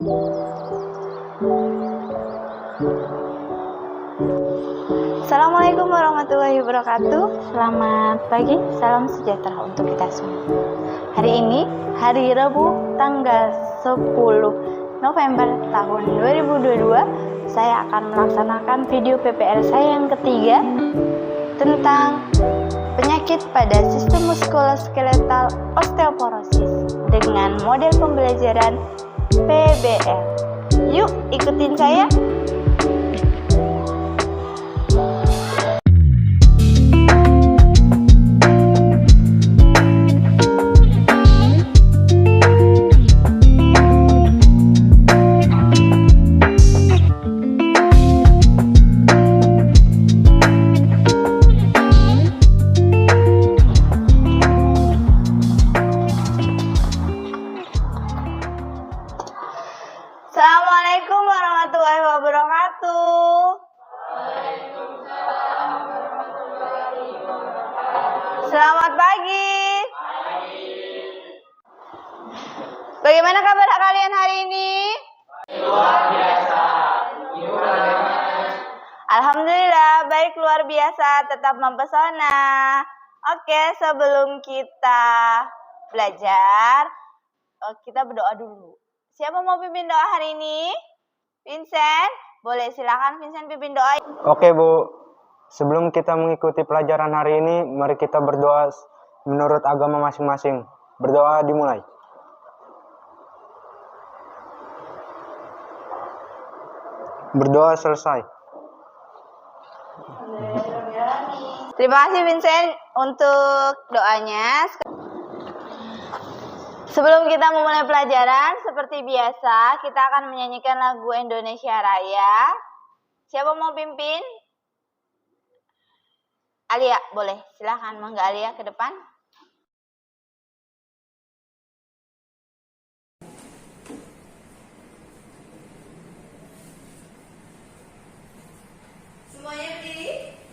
Assalamualaikum warahmatullahi wabarakatuh. Selamat pagi, salam sejahtera untuk kita semua. Hari ini, hari Rabu, tanggal 10 November tahun 2022, saya akan melaksanakan video PPL saya yang ketiga tentang penyakit pada sistem muskuloskeletal osteoporosis dengan model pembelajaran PBL. Yuk, ikutin saya. Assalamualaikum warahmatullahi wabarakatuh. Selamat pagi. Bagaimana kabar kalian hari ini? Luar biasa. Alhamdulillah, baik luar biasa, tetap mempesona. Oke, sebelum kita belajar, kita berdoa dulu. Siapa mau pimpin doa hari ini? Vincent, boleh silakan Vincent pimpin doa. Oke Bu, sebelum kita mengikuti pelajaran hari ini, mari kita berdoa menurut agama masing-masing. Berdoa dimulai. Berdoa selesai. Terima kasih Vincent untuk doanya. Sebelum kita memulai pelajaran, seperti biasa, kita akan menyanyikan lagu Indonesia Raya. Siapa mau pimpin? Alia, boleh. Silahkan, Mangga Alia ke depan. Semuanya berdiri.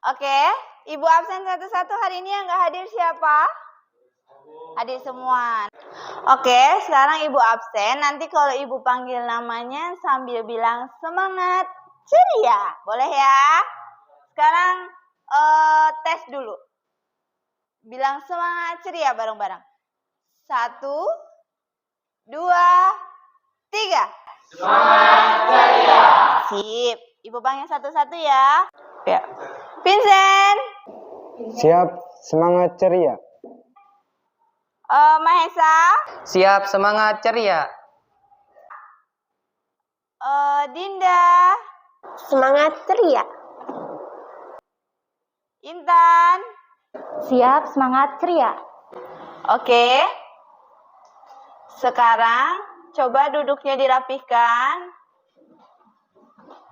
Oke, Ibu absen satu-satu hari ini yang nggak hadir siapa? Hadir semua. Oke, sekarang Ibu absen. Nanti kalau Ibu panggil namanya sambil bilang semangat ceria. Boleh ya? Sekarang tes dulu. Bilang semangat ceria bareng-bareng. 1, 2, 3. Semangat ceria. Sip. Ibu panggil satu-satu ya. Ya. Vincent. Siap, semangat ceria. Mahesa. Siap, semangat ceria. Dinda. Semangat ceria. Intan. Siap, semangat, ceria. Oke. Sekarang coba duduknya dirapihkan.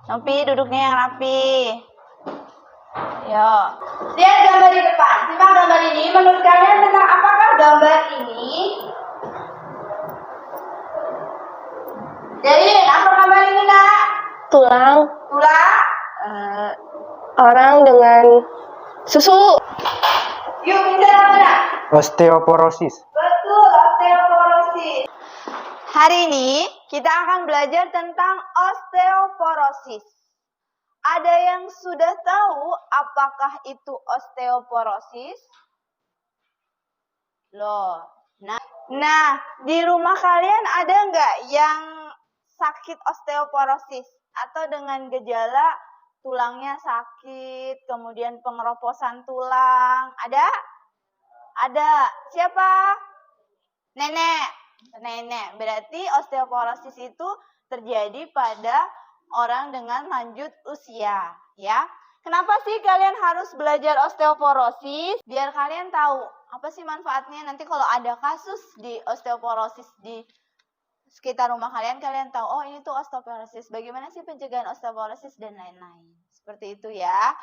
Nopi, duduknya yang rapi. Yo. Lihat gambar di depan. Simak gambar ini. Menurut kalian tentang apakah gambar ini? Jadi, apa gambar ini, Nak? Tulang, Tulang? orang dengan susu. Yuk, bisa apa, Nak? Osteoporosis. Betul, osteoporosis. Hari ini kita akan belajar tentang osteoporosis. Ada yang sudah tahu apakah itu osteoporosis? Loh, nah di rumah kalian ada nggak yang sakit osteoporosis? Atau dengan gejala tulangnya sakit, kemudian pengeroposan tulang, ada? Ada. Siapa? Nenek. Berarti osteoporosis itu terjadi pada orang dengan lanjut usia, ya. Kenapa sih kalian harus belajar osteoporosis? Biar kalian tahu apa sih manfaatnya nanti kalau ada kasus di osteoporosis di sekitar rumah kalian, kalian tahu, oh ini tuh osteoporosis. Bagaimana sih pencegahan osteoporosis dan lain-lain. Seperti itu ya.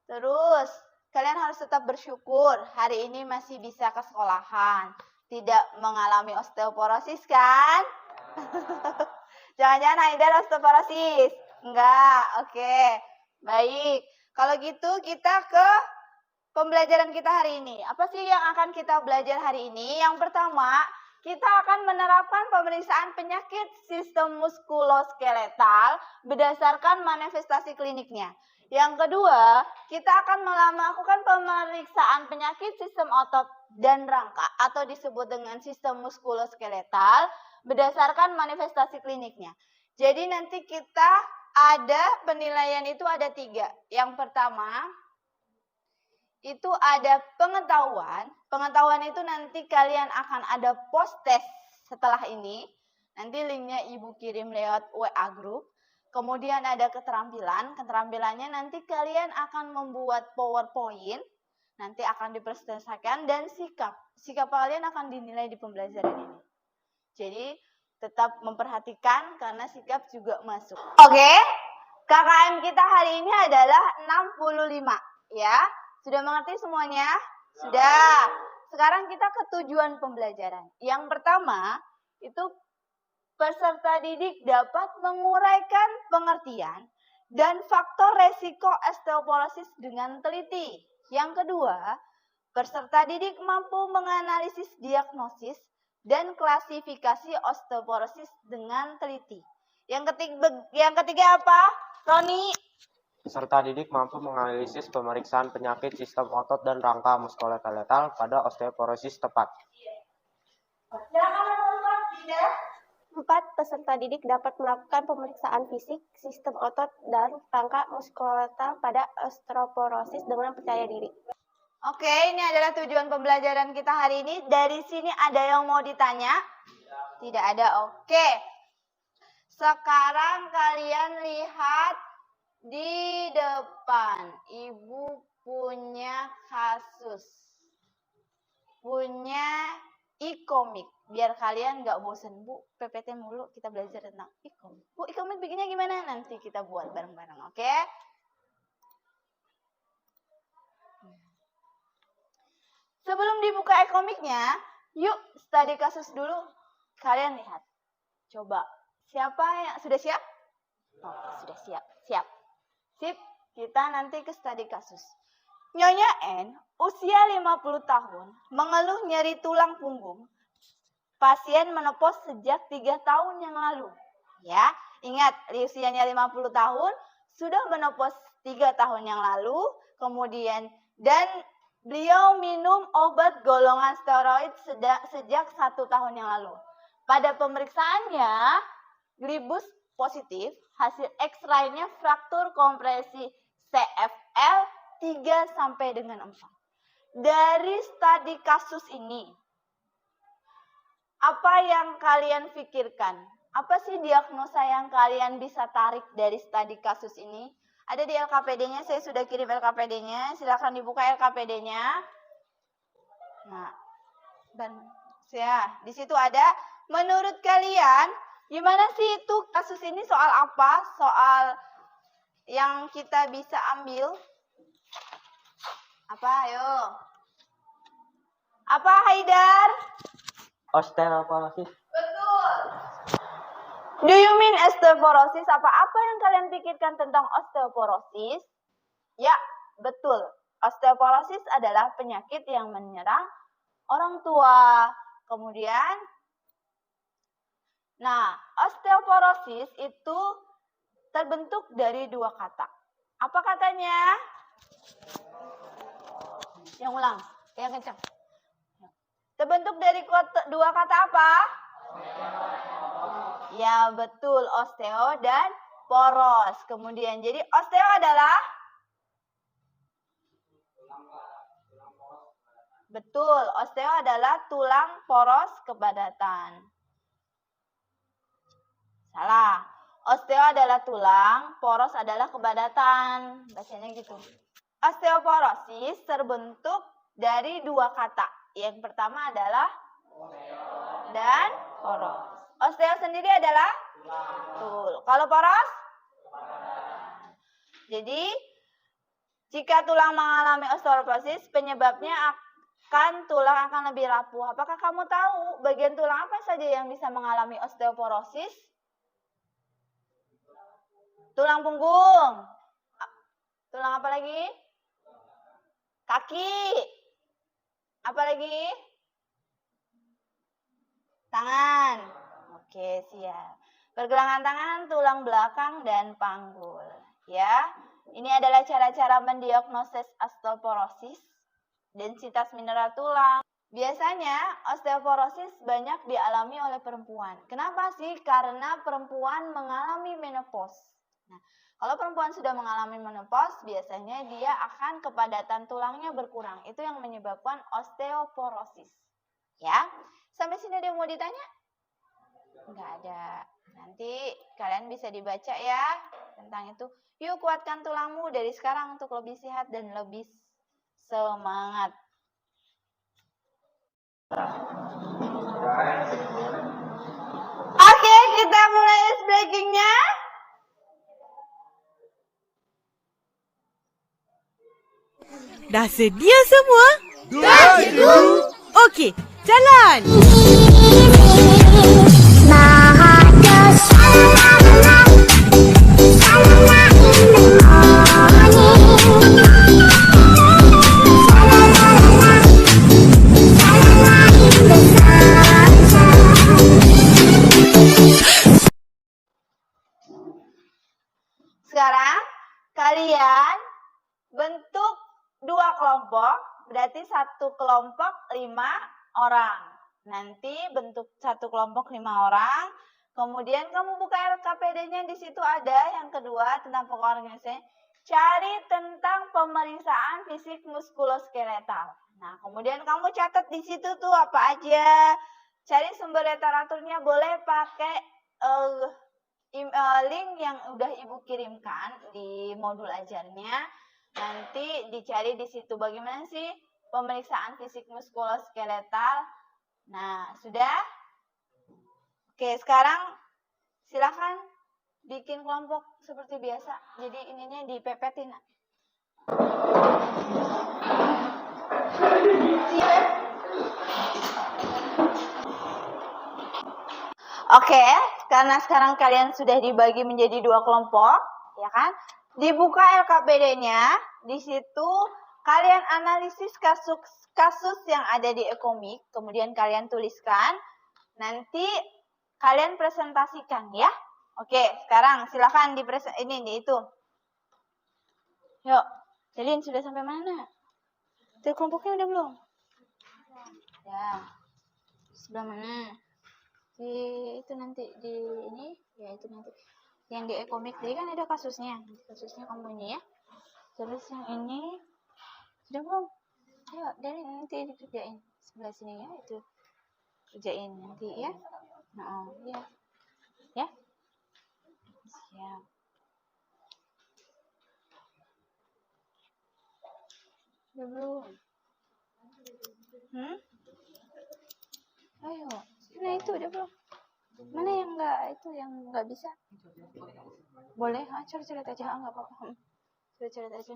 Terus, kalian harus tetap bersyukur hari ini masih bisa ke sekolahan. Tidak mengalami osteoporosis kan? Jangan-jangan Haidar osteoporosis? Enggak, oke. Baik, kalau gitu kita ke pembelajaran kita hari ini. Apa sih yang akan kita belajar hari ini? Yang pertama, kita akan menerapkan pemeriksaan penyakit sistem muskuloskeletal berdasarkan manifestasi kliniknya. Yang kedua, kita akan melakukan pemeriksaan penyakit sistem otot dan rangka atau disebut dengan sistem muskuloskeletal berdasarkan manifestasi kliniknya. Jadi nanti kita ada penilaian itu ada 3. Yang pertama, itu ada pengetahuan. Pengetahuan itu nanti kalian akan ada post test setelah ini. Nanti linknya Ibu kirim lewat WA group. Kemudian ada keterampilan. Keterampilannya nanti kalian akan membuat PowerPoint. Nanti akan dipresentasikan dan sikap. Sikap kalian akan dinilai di pembelajaran ini. Jadi tetap memperhatikan karena sikap juga masuk. Oke. KKM kita hari ini adalah 65 ya. Sudah mengerti semuanya? Sudah. Sekarang kita ke tujuan pembelajaran. Yang pertama, itu peserta didik dapat menguraikan pengertian dan faktor resiko osteoporosis dengan teliti. Yang kedua, peserta didik mampu menganalisis diagnosis dan klasifikasi osteoporosis dengan teliti. Yang ketiga apa? Roni? Peserta didik mampu menganalisis pemeriksaan penyakit sistem otot dan rangka muskuloskeletal pada osteoporosis tepat. Silakan tidak? 4. Peserta didik dapat melakukan pemeriksaan fisik, sistem otot, dan rangka muskuloskeletal pada osteoporosis dengan percaya diri. Oke, ini adalah tujuan pembelajaran kita hari ini. Dari sini ada yang mau ditanya? Tidak ada, oke. Sekarang kalian lihat di depan. Ibu punya kasus. Punya e-komik. Biar kalian nggak bosen. Bu, PPT mulu kita belajar tentang e-komik. Bu, e-komik bikinnya gimana? Nanti kita buat bareng-bareng, oke? Sebelum dibuka e-komiknya, yuk studi kasus dulu. Kalian lihat. Coba. Siapa yang sudah siap? Oh, sudah siap. Siap. Sip, kita nanti ke studi kasus. Nyonya N, usia 50 tahun, mengeluh nyeri tulang punggung. Pasien menopos sejak 3 tahun yang lalu. Ya, ingat usianya 50 tahun, sudah menopos 3 tahun yang lalu, kemudian dan beliau minum obat golongan steroid sejak 1 tahun yang lalu. Pada pemeriksaannya, glibus positif, hasil X-ray-nya fraktur kompresi CFL 3 sampai dengan 4. Dari studi kasus ini, apa yang kalian pikirkan? Apa sih diagnosa yang kalian bisa tarik dari studi kasus ini? Ada di LKPD-nya, saya sudah kirim LKPD-nya. Silakan dibuka LKPD-nya. Nah, dan ya, di situ ada, menurut kalian, gimana sih itu kasus ini soal apa? Soal yang kita bisa ambil? Apa, ayo? Apa, Haidar? Osteoporosis. Betul. Do you mean osteoporosis? Apa yang kalian pikirkan tentang osteoporosis? Ya, betul. Osteoporosis adalah penyakit yang menyerang orang tua. Kemudian, nah, osteoporosis itu terbentuk dari dua kata. Apa katanya? Yang ulang, yang kencang. Terbentuk dari dua kata apa? Ya, betul. Osteo dan poros. Kemudian, jadi osteo adalah? Betul. Osteo adalah tulang poros kepadatan. Salah. Osteo adalah tulang, poros adalah kepadatan. Bacanya gitu. Osteoporosis terbentuk dari dua kata. Yang pertama adalah dan poros. Osteo sendiri adalah betul. Kalau poros? Jadi, jika tulang mengalami osteoporosis, penyebabnya tulang akan lebih rapuh. Apakah kamu tahu bagian tulang apa saja yang bisa mengalami osteoporosis? Tulang punggung. Tulang apa lagi? Kaki. Apa lagi? Tangan. Oke, siap. Pergelangan tangan, tulang belakang, dan panggul. Ya, ini adalah cara-cara mendiagnosis osteoporosis. Densitas mineral tulang. Biasanya osteoporosis banyak dialami oleh perempuan. Kenapa sih? Karena perempuan mengalami menopause. Nah, kalau perempuan sudah mengalami menopause, biasanya dia akan kepadatan tulangnya berkurang. Itu yang menyebabkan osteoporosis. Ya, sampai sini ada yang mau ditanya? Enggak ada. Nanti kalian bisa dibaca ya tentang itu. Yuk kuatkan tulangmu dari sekarang untuk lebih sehat dan lebih semangat. Oke, kita mulai ice breakingnya. Dah sedia semua? Dah, cikgu. Okey, jalan. Sekarang kalian bentuk dua kelompok, berarti satu kelompok 5 orang. Nanti bentuk satu kelompok 5 orang. Kemudian kamu buka LKPD-nya, di situ ada yang kedua tentang pokok organisasi. Cari tentang pemeriksaan fisik muskuloskeletal. Nah, kemudian kamu catat di situ tuh apa aja. Cari sumber literaturnya, boleh pakai link yang udah Ibu kirimkan di modul ajarnya. Nanti dicari di situ bagaimana sih pemeriksaan fisik muskuloskeletal. Nah, sudah? Oke, sekarang silakan bikin kelompok seperti biasa. Jadi ininya dipepetin. Oke, karena sekarang kalian sudah dibagi menjadi 2 kelompok, ya kan? Dibuka LKPD-nya, di situ kalian analisis kasus yang ada di Ekomik, kemudian kalian tuliskan, nanti kalian presentasikan ya. Oke, sekarang silakan ini itu. Yuk, Celin sudah sampai mana? Itu kelompoknya udah belum? Ya, sebelah mana? Itu nanti di ini, ya itu nanti. Yang di Ekomik tadi kan ada kasusnya kamu ini ya. Terus yang ini sudah belum? Ayo, dari nanti dikerjain sebelah sini ya, itu kerjain nanti ya. Nah, ya, ya, siap. Belum. Ayo. Nah itu udah belum. Mana yang nggak bisa? Boleh, coret-coret aja, nggak apa-apa. Coret-coret aja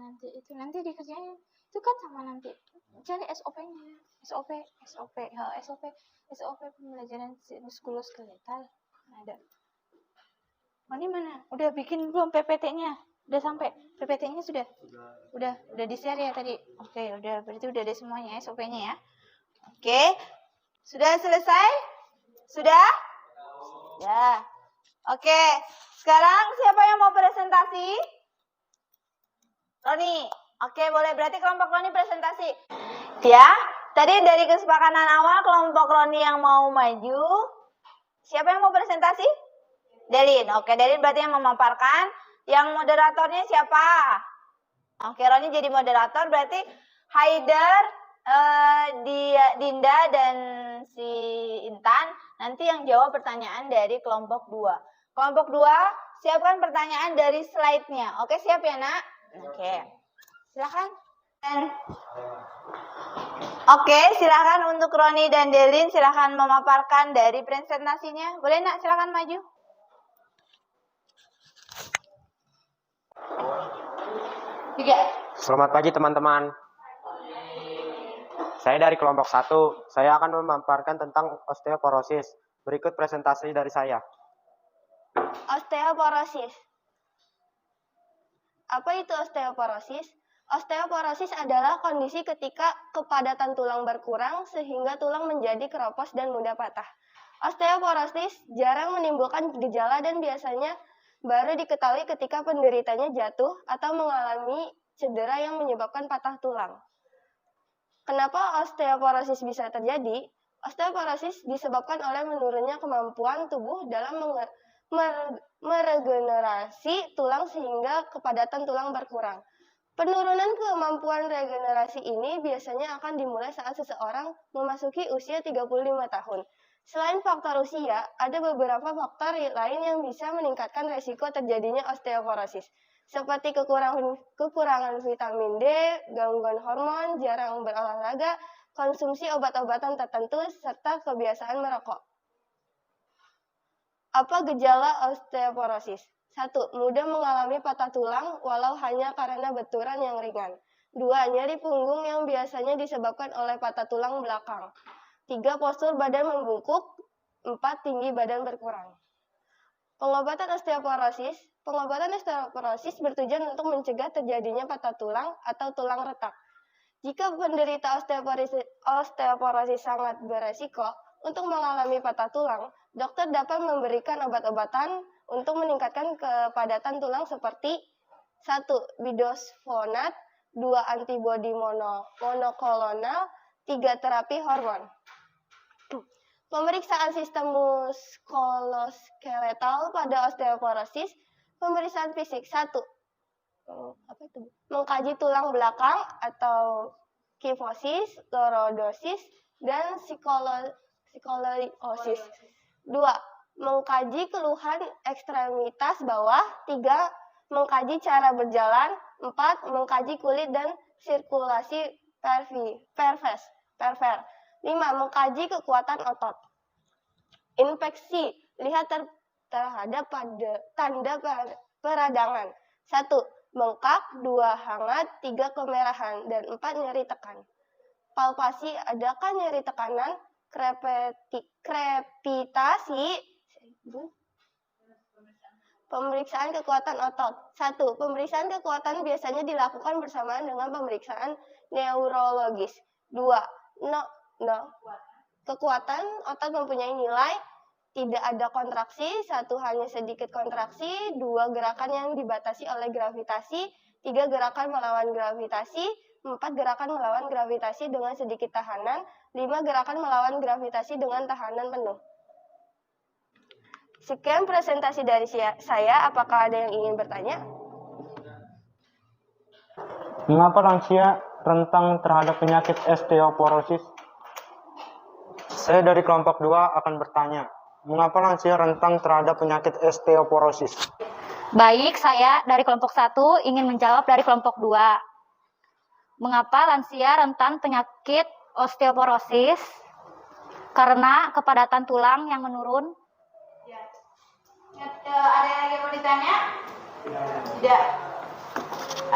nanti dikerjain. Itu kan sama nanti. Cari SOP-nya. SOP pembelajaran muskuloskeletal. Ada. Ini mana? Udah bikin belum PPT-nya? Udah sampai? PPT-nya sudah? Udah di-share ya tadi? Oke, udah. Berarti udah ada semuanya SOP-nya ya. Oke. Sudah selesai? Sudah? Ya. Oke. Sekarang siapa yang mau presentasi? Roni. Oke, boleh. Berarti kelompok Roni presentasi. Ya. Tadi dari kesepakatan awal kelompok Roni yang mau maju. Siapa yang mau presentasi? Delin. Oke, Delin berarti yang memaparkan. Yang moderatornya siapa? Oke, Roni jadi moderator. Berarti Haider, Dinda, dan si Intan. Nanti yang jawab pertanyaan dari kelompok 2. Kelompok 2, siapkan pertanyaan dari slide-nya. Oke, siap ya, Nak? Oke. Silakan. Oke, silakan untuk Roni dan Delin. Silakan memaparkan dari presentasinya. Boleh, Nak? Silakan maju. Selamat pagi teman-teman. Saya dari kelompok 1. Saya akan memaparkan tentang osteoporosis. Berikut presentasi dari saya. Osteoporosis. Apa itu osteoporosis? Osteoporosis adalah kondisi ketika kepadatan tulang berkurang sehingga tulang menjadi keropos dan mudah patah. Osteoporosis jarang menimbulkan gejala dan biasanya baru diketahui ketika penderitanya jatuh atau mengalami cedera yang menyebabkan patah tulang. Kenapa osteoporosis bisa terjadi? Osteoporosis disebabkan oleh menurunnya kemampuan tubuh dalam meregenerasi tulang sehingga kepadatan tulang berkurang. Penurunan kemampuan regenerasi ini biasanya akan dimulai saat seseorang memasuki usia 35 tahun. Selain faktor usia, ada beberapa faktor lain yang bisa meningkatkan risiko terjadinya osteoporosis, seperti kekurangan vitamin D, gangguan hormon, jarang berolahraga, konsumsi obat-obatan tertentu, serta kebiasaan merokok. Apa gejala osteoporosis? 1. Mudah mengalami patah tulang walau hanya karena benturan yang ringan. 2. Nyeri punggung yang biasanya disebabkan oleh patah tulang belakang. 3. Postur badan membungkuk. 4. Tinggi badan berkurang. Pengobatan osteoporosis bertujuan untuk mencegah terjadinya patah tulang atau tulang retak. Jika penderita osteoporosis sangat beresiko untuk mengalami patah tulang, dokter dapat memberikan obat-obatan untuk meningkatkan kepadatan tulang seperti 1. Bisfosfonat, 2. Antibodi monoklonal, 3. Terapi hormon. Pemeriksaan sistem muskuloskeletal pada osteoporosis. Pemeriksaan fisik. 1. Mengkaji tulang belakang atau kifosis, lordosis, dan skoliosis. 2. Mengkaji keluhan ekstremitas bawah. 3. Mengkaji cara berjalan. 4. Mengkaji kulit dan sirkulasi perver. 5. Mengkaji kekuatan otot. Infeksi. Lihat terhadap tanda peradangan. 1. Bengkak. 2. Hangat. 3. Kemerahan. Dan 4. Nyeri tekan. Palpasi. Adakah nyeri tekanan? Krepitasi. Pemeriksaan kekuatan otot. 1. Pemeriksaan kekuatan biasanya dilakukan bersamaan dengan pemeriksaan neurologis. 2. Kekuatan otot mempunyai nilai tidak ada kontraksi, 1 hanya sedikit kontraksi, 2 gerakan yang dibatasi oleh gravitasi, 3 gerakan melawan gravitasi, 4 gerakan melawan gravitasi dengan sedikit tahanan, 5 gerakan melawan gravitasi dengan tahanan penuh. Sekian presentasi dari saya, apakah ada yang ingin bertanya? Mengapa lansia rentan terhadap penyakit osteoporosis? Saya dari kelompok 2 akan bertanya, mengapa lansia rentan terhadap penyakit osteoporosis? Baik, saya dari kelompok 1 ingin menjawab dari kelompok 2. Mengapa lansia rentan penyakit osteoporosis? Karena kepadatan tulang yang menurun. Ada yang lagi mau ditanya? Tidak.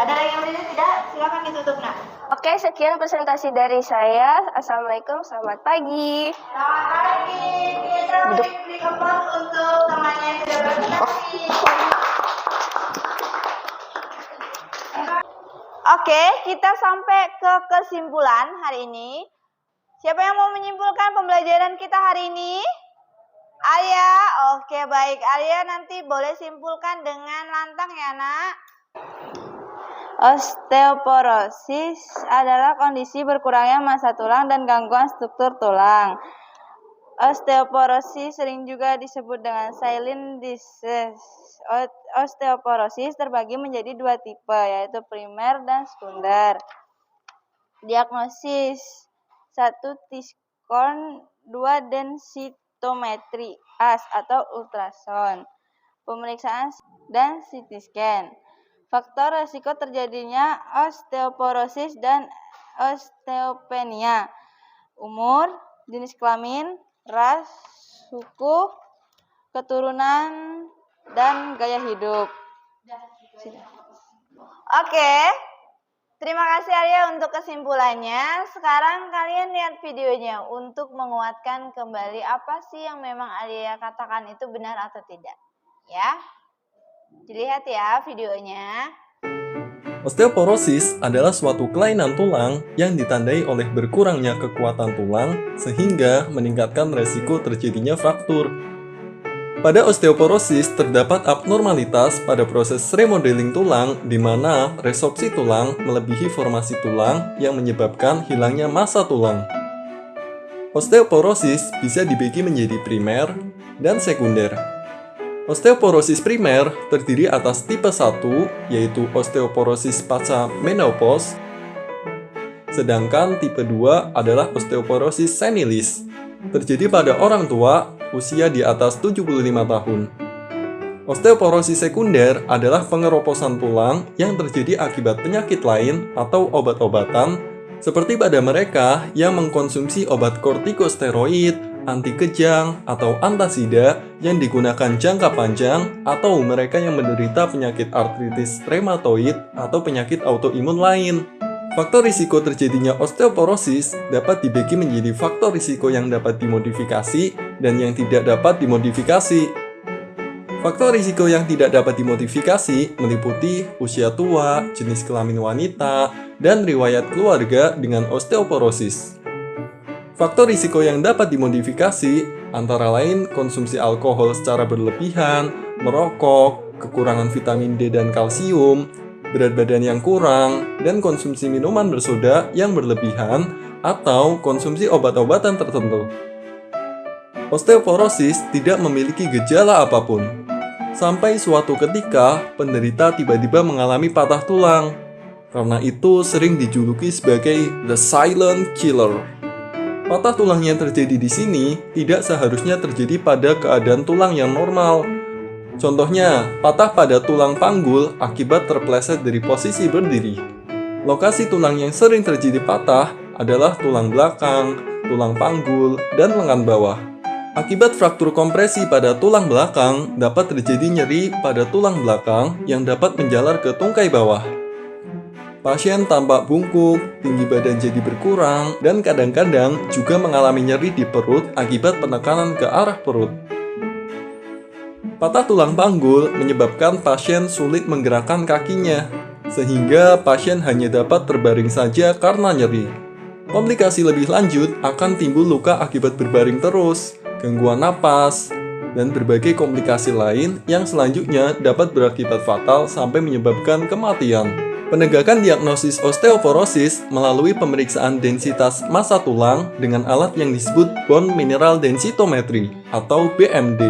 Ada lagi yang mau ditanya? Tidak. Silakan ditutup, Nak. Oke, sekian presentasi dari saya. Assalamualaikum, selamat pagi. Selamat pagi. Kita beri applause untuk temannya yang sudah berpresentasi. Oke, kita sampai ke kesimpulan hari ini. Siapa yang mau menyimpulkan pembelajaran kita hari ini? Arya, oke baik. Arya nanti boleh simpulkan dengan lantang ya, Nak. Osteoporosis adalah kondisi berkurangnya massa tulang dan gangguan struktur tulang. Osteoporosis sering juga disebut dengan silent disease. Osteoporosis terbagi menjadi dua tipe, yaitu primer dan sekunder. Diagnosis: 1. T-score, 2. densitometri AS atau ultrasound, pemeriksaan dan CT scan. Faktor resiko terjadinya osteoporosis dan osteopenia: umur, jenis kelamin, ras, suku, keturunan, dan gaya hidup. Oke, terima kasih Arya untuk kesimpulannya. Sekarang kalian lihat videonya untuk menguatkan kembali apa sih yang memang Arya katakan itu benar atau tidak. Ya, dilihat ya videonya. Osteoporosis adalah suatu kelainan tulang yang ditandai oleh berkurangnya kekuatan tulang sehingga meningkatkan resiko terjadinya fraktur. Pada osteoporosis terdapat abnormalitas pada proses remodeling tulang di mana resorpsi tulang melebihi formasi tulang yang menyebabkan hilangnya massa tulang. Osteoporosis bisa dibagi menjadi primer dan sekunder. Osteoporosis primer terdiri atas tipe 1, yaitu osteoporosis pasca menopause, sedangkan tipe 2 adalah osteoporosis senilis, terjadi pada orang tua usia di atas 75 tahun. Osteoporosis sekunder adalah pengeroposan tulang yang terjadi akibat penyakit lain atau obat-obatan, seperti pada mereka yang mengkonsumsi obat kortikosteroid, anti kejang, atau antasida yang digunakan jangka panjang, atau mereka yang menderita penyakit artritis reumatoid atau penyakit autoimun lain. Faktor risiko terjadinya osteoporosis dapat dibagi menjadi faktor risiko yang dapat dimodifikasi dan yang tidak dapat dimodifikasi. Faktor risiko yang tidak dapat dimodifikasi meliputi usia tua, jenis kelamin wanita, dan riwayat keluarga dengan osteoporosis. Faktor risiko yang dapat dimodifikasi antara lain konsumsi alkohol secara berlebihan, merokok, kekurangan vitamin D dan kalsium, berat badan yang kurang, dan konsumsi minuman bersoda yang berlebihan atau konsumsi obat-obatan tertentu. Osteoporosis tidak memiliki gejala apapun. Sampai suatu ketika, penderita tiba-tiba mengalami patah tulang. Karena itu sering dijuluki sebagai the silent killer. Patah tulang yang terjadi di sini tidak seharusnya terjadi pada keadaan tulang yang normal. Contohnya, patah pada tulang panggul akibat terpleset dari posisi berdiri. Lokasi tulang yang sering terjadi patah adalah tulang belakang, tulang panggul, dan lengan bawah. Akibat fraktur kompresi pada tulang belakang, dapat terjadi nyeri pada tulang belakang yang dapat menjalar ke tungkai bawah. Pasien tampak bungkuk, tinggi badan jadi berkurang, dan kadang-kadang juga mengalami nyeri di perut akibat penekanan ke arah perut. Patah tulang panggul menyebabkan pasien sulit menggerakkan kakinya, sehingga pasien hanya dapat terbaring saja karena nyeri. Komplikasi lebih lanjut akan timbul luka akibat berbaring terus, gangguan napas, dan berbagai komplikasi lain yang selanjutnya dapat berakibat fatal sampai menyebabkan kematian. Penegakan diagnosis osteoporosis melalui pemeriksaan densitas massa tulang dengan alat yang disebut bone mineral densitometry atau BMD.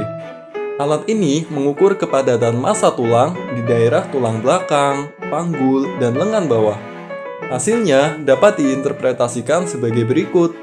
Alat ini mengukur kepadatan massa tulang di daerah tulang belakang, panggul, dan lengan bawah. Hasilnya dapat diinterpretasikan sebagai berikut.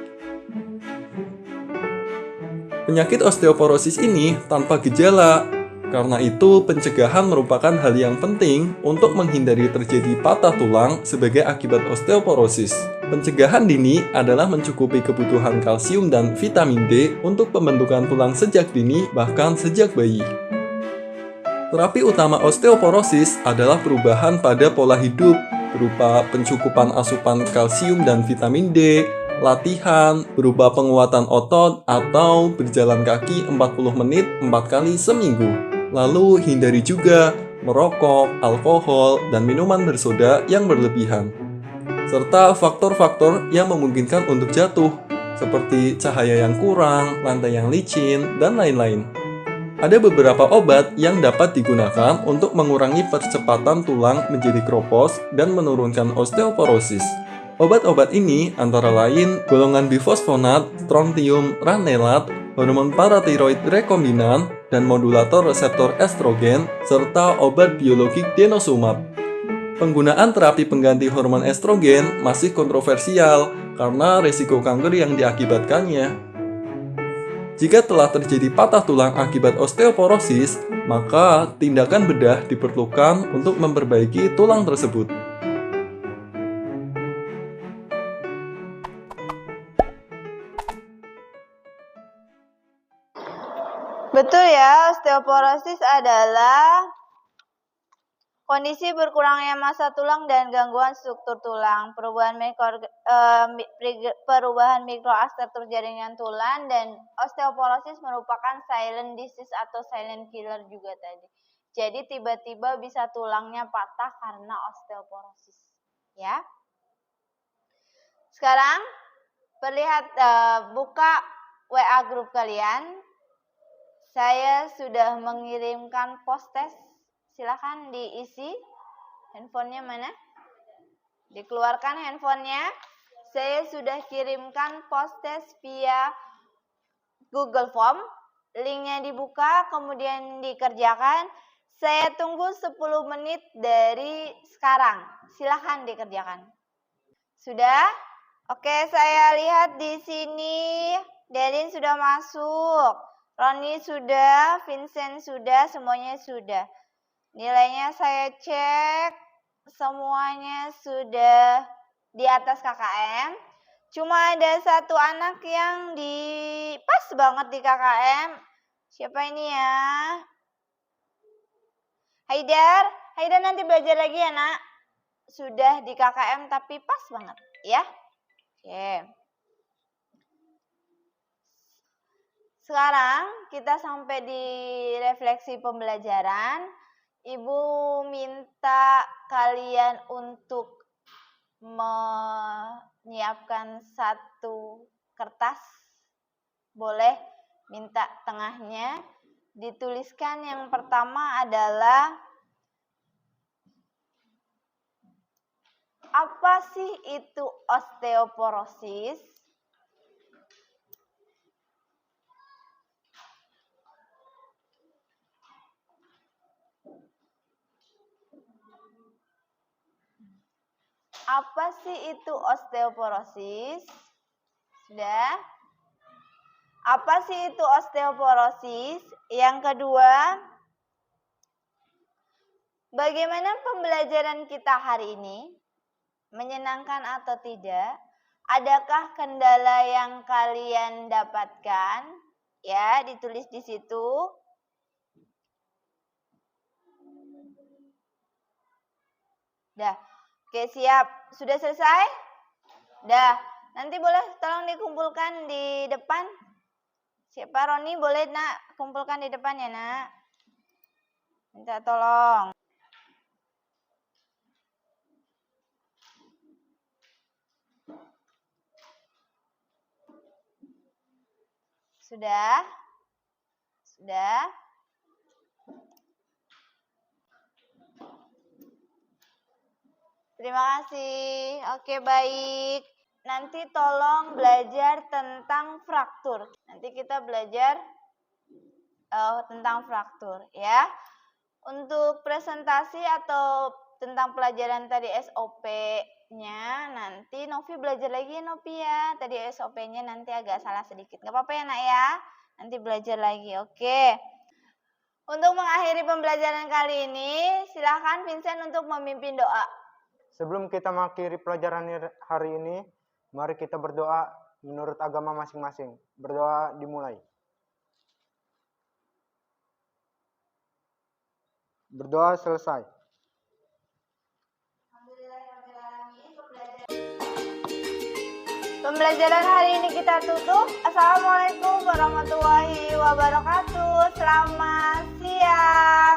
Penyakit osteoporosis ini tanpa gejala, Karena itu, pencegahan merupakan hal yang penting untuk menghindari terjadi patah tulang sebagai akibat osteoporosis. Pencegahan dini adalah mencukupi kebutuhan kalsium dan vitamin D untuk pembentukan tulang sejak dini, bahkan sejak bayi. Terapi utama osteoporosis adalah perubahan pada pola hidup, berupa pencukupan asupan kalsium dan vitamin D, latihan, berupa penguatan otot, atau berjalan kaki 40 menit 4 kali seminggu. Lalu hindari juga merokok, alkohol, dan minuman bersoda yang berlebihan. Serta faktor-faktor yang memungkinkan untuk jatuh, seperti cahaya yang kurang, lantai yang licin, dan lain-lain. Ada beberapa obat yang dapat digunakan untuk mengurangi percepatan tulang menjadi kropos dan menurunkan osteoporosis. Obat-obat ini antara lain golongan bifosfonat, strontium, ranelat, hormon paratiroid rekombinan, dan modulator reseptor estrogen, serta obat biologik denosumab. Penggunaan terapi pengganti hormon estrogen masih kontroversial karena risiko kanker yang diakibatkannya. Jika telah terjadi patah tulang akibat osteoporosis, maka tindakan bedah diperlukan untuk memperbaiki tulang tersebut. Betul ya, osteoporosis adalah kondisi berkurangnya massa tulang dan gangguan struktur tulang, perubahan mikroarsitektur jaringan tulang, dan osteoporosis merupakan silent disease atau silent killer juga tadi. Jadi tiba-tiba bisa tulangnya patah karena osteoporosis, ya. Sekarang buka WA grup kalian. Saya sudah mengirimkan post test. Silakan diisi. Handphonenya mana? Dikeluarkan handphonenya. Saya sudah kirimkan post test via Google Form. Linknya dibuka, kemudian dikerjakan. Saya tunggu 10 menit dari sekarang. Silakan dikerjakan. Sudah? Oke, saya lihat di sini. Delin sudah masuk. Roni sudah, Vincent sudah, semuanya sudah. Nilainya saya cek, semuanya sudah di atas KKM. Cuma ada satu anak yang pas banget di KKM. Siapa ini ya? Haidar nanti belajar lagi ya nak. Sudah di KKM tapi pas banget ya. Oke. Sekarang kita sampai di refleksi pembelajaran. Ibu minta kalian untuk menyiapkan satu kertas. Boleh minta tengahnya. Dituliskan yang pertama adalah apa sih itu osteoporosis? Apa sih itu osteoporosis? Sudah? Apa sih itu osteoporosis? Yang kedua, bagaimana pembelajaran kita hari ini? Menyenangkan atau tidak? Adakah kendala yang kalian dapatkan? Ya, ditulis di situ. Dah. Oke, siap. Sudah selesai? Dah. Nanti boleh tolong dikumpulkan di depan. Siapa Roni boleh nak kumpulkan di depan ya nak. Minta tolong. Sudah? Sudah? Terima kasih. Oke, baik. Nanti tolong belajar tentang fraktur. Nanti kita belajar tentang fraktur ya. Untuk presentasi atau tentang pelajaran tadi SOP-nya nanti Novi belajar lagi Novi ya. Tadi SOP-nya nanti agak salah sedikit. Gak apa-apa ya nak ya. Nanti belajar lagi. Oke. Untuk mengakhiri pembelajaran kali ini, silakan Vincent untuk memimpin doa. Sebelum kita mengakhiri pelajaran hari ini, mari kita berdoa menurut agama masing-masing. Berdoa dimulai. Berdoa selesai. Pembelajaran hari ini kita tutup. Assalamualaikum warahmatullahi wabarakatuh. Selamat siang.